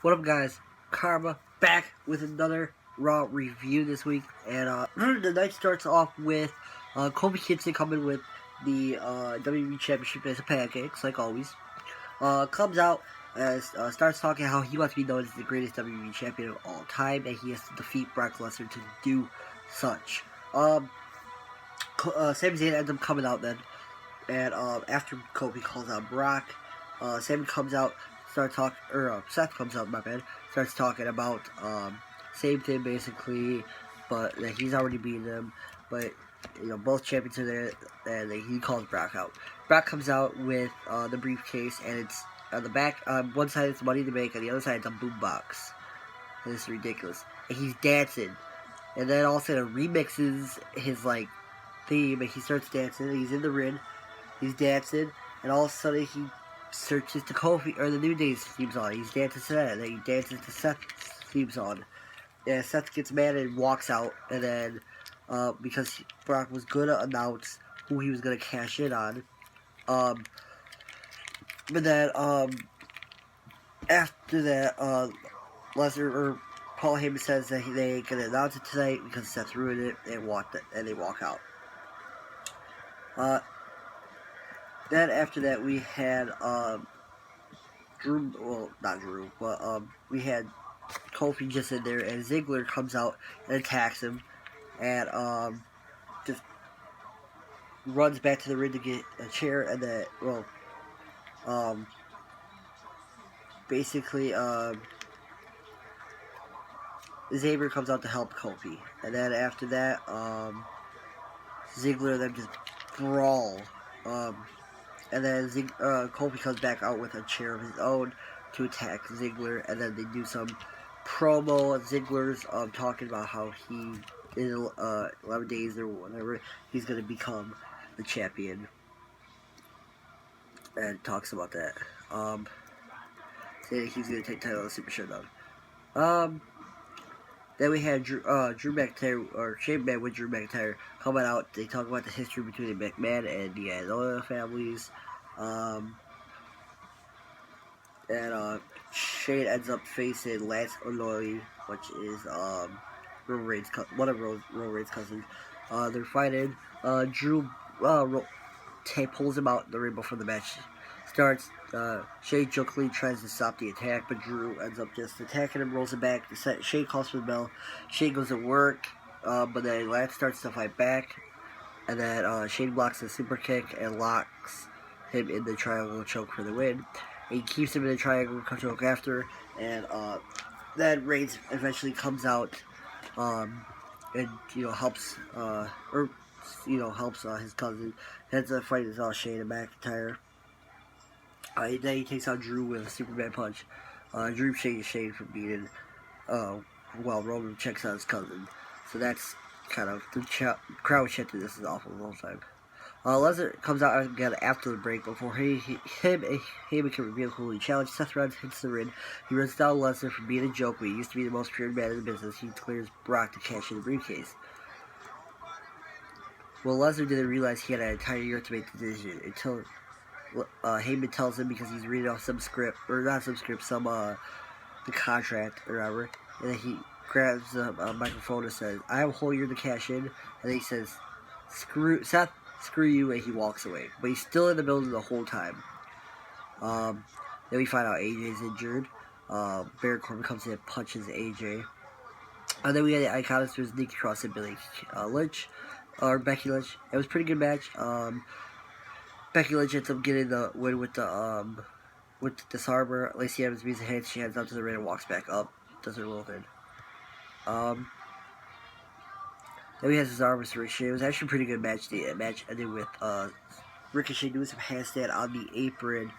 What up, guys? Karma back with another Raw review this week, and the night starts off with Kofi Kingston coming with the WWE Championship as a pancakes, like always. Comes out as starts talking how he wants to be known as the greatest WWE champion of all time, and he has to defeat Brock Lesnar to do such. Sami Zayn ends up coming out then, and after Kofi calls out Brock, Sami comes out, starts talking, or Seth comes out, my bad, starts talking about same thing basically, but that he's already beaten them, but both champions are there, and he calls Brock out. Brock comes out with the briefcase, and it's on the back. On one side it's Money to Make, on the other side it's a boombox. And it's ridiculous. And he's dancing, and then all of a sudden remixes his theme, and he starts dancing. And he's in the ring, he's dancing, and all of a sudden he searches the Kofi or the New Day's theme song. He's dancing to that, and then he dances to Seth's theme song. And Seth gets mad and walks out, and then because Brock was gonna announce who he was gonna cash in on, but then after that, Lesnar or Paul Heyman says that they ain't gonna announce it tonight because Seth ruined it, and they walk out. Then after that we had Drew, well, not Drew, but we had Kofi just in there, and Ziggler comes out and attacks him, and just runs back to the ring to get a chair, and then, basically, Xavier comes out to help Kofi, and then after that, Ziggler and them just brawl, and then Kofi comes back out with a chair of his own to attack Ziggler, and then they do some promo. Ziggler's talking about how he, in 11 days or whatever, he's going to become the champion, and talks about that. Saying he's going to take title of the Super Showdown. Then we had Drew McIntyre, or Shane McMahon with Drew McIntyre coming out. They talk about the history between the McMahon and the Anoa'i families. And Shane ends up facing Lance Anoa'i, which is one of Roman Reigns' cousins. They're fighting. Drew pulls him out in the ring before the match starts. Shane jokingly tries to stop the attack, but Drew ends up just attacking him, rolls it back. Shane calls for the bell. Shane goes to work, but then Lance starts to fight back, and then Shane blocks the super kick and locks him in the triangle choke for the win. He keeps him in the triangle choke after, and then Reigns eventually comes out, and helps helps his cousin. Ends up fighting Shane and McIntyre. Then he takes out Drew with a Superman punch. Drew shaking Shane for beating, while Roman checks out his cousin. So that's kind of, the crowd chanted, "This is awful," the whole time. Lesnar comes out again after the break before him and Heyman can reveal who he challenged. Seth Rollins hits the ring. He runs down Lesnar for being a joke, but he used to be the most feared man in the business. He clears Brock to cash in the briefcase. Well, Lesnar didn't realize he had an entire year to make the decision until Heyman tells him, because he's reading off some script, or not some script, the contract or whatever, and then he grabs the microphone and says, "I have a whole year to cash in," and then he says, Seth, screw you," and he walks away. But he's still in the building the whole time. Then we find out AJ's injured. Baron Corbin comes in and punches AJ. And then we had the Iconics versus Nikki Cross and Becky Lynch. It was a pretty good match. Becky Lynch ends up getting the win with the disarmer. Lacey Evans beats the hand. She heads up to the ring and walks back up. Does her little thing. Then we had Cesaro vs. Ricochet. It was actually a pretty good match. The match ended with Ricochet doing some handstand on the apron.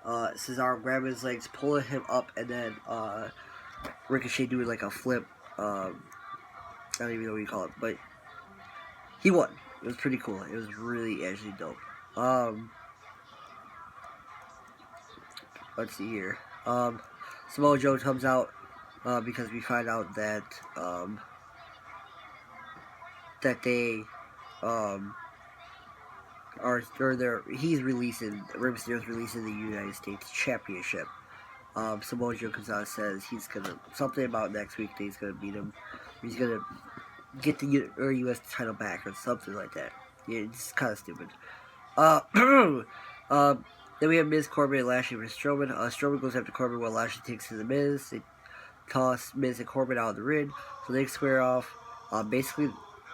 Cesaro grabbing his legs, pulling him up, and then Ricochet doing like a flip. I don't even know what you call it, but he won. It was pretty cool. It was really actually dope. Let's see here. Samoa Joe comes out because we find out that they he's releasing, Rey Mysterio's releasing the United States Championship. Samoa Joe comes out and says he's gonna something about next week that he's gonna beat him. He's gonna get the US title back or something like that. Yeah, it's kind of stupid. Then we have Miz, Corbin, and Lashley versus Strowman. Strowman goes after Corbin while Lashley takes to the Miz. They toss Miz and Corbin out of the ring, so they square off. Basically,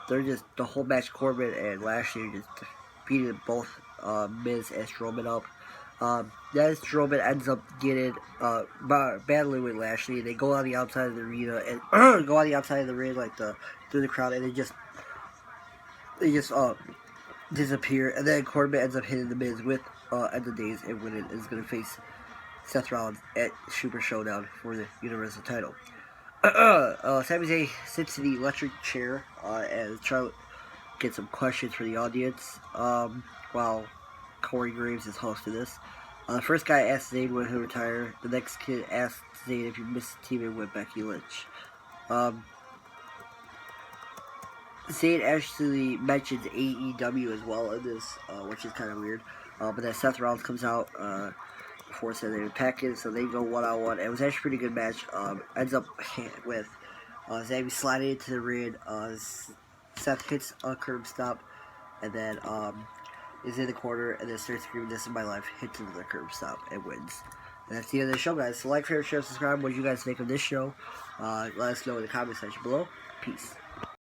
they're just the whole match. Corbin and Lashley are just beating both Miz and Strowman up. Then Strowman ends up getting battling with Lashley. They go on the outside of the arena and go on the outside of the ring like through the crowd, and they just disappear. And then Corbin ends up hitting the Miz with End of Days and winning. Is going to face Seth Rollins at Super Showdown for the Universal title. Sami Zayn sits in the electric chair and Charlotte gets some questions for the audience while Corey Graves is hosting this. The first guy asked Zayn when he'll retire. The next kid asked Zayn if he missed teaming with Becky Lynch. Zayn actually mentions AEW as well in this, which is kind of weird. But then Seth Rollins comes out before Sunday to pack it, so they go one-on-one. It was actually a pretty good match. Ends up with Sami sliding into the ring. Seth hits a curb stop, and then is in the corner, and then starts screaming, "This is my life," hits another curb stop, and wins. And that's the end of the show, guys. So like, favorite, share, subscribe. What do you guys think of this show? Let us know in the comment section below. Peace.